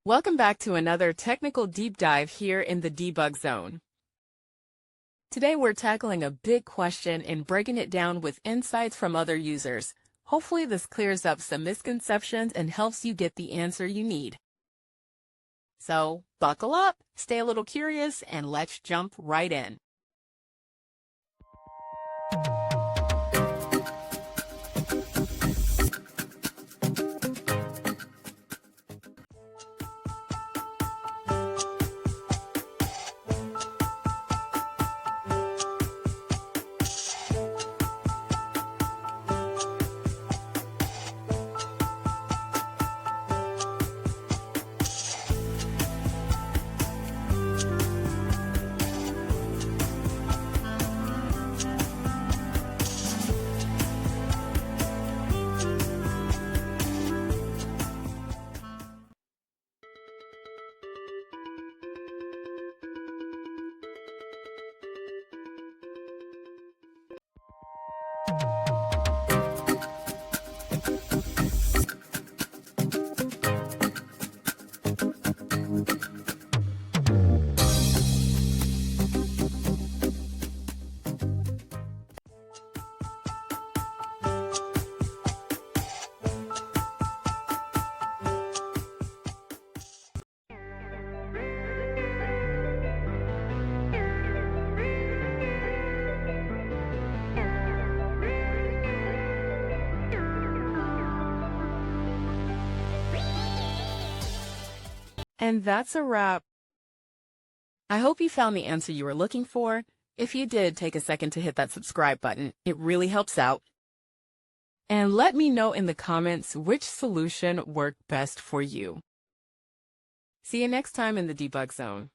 Welcome back to another technical deep dive here in the debug zone. Today we're tackling a big question and breaking it down with insights from other users. Hopefully this clears up some misconceptions and helps you get the answer you need. So buckle up, stay a little curious, and let's jump right in. And that's a wrap. I hope you found the answer you were looking for. If you did, take a second to hit that subscribe button. It really helps out. And let me know in the comments which solution worked best for you. See you next time in the debug zone.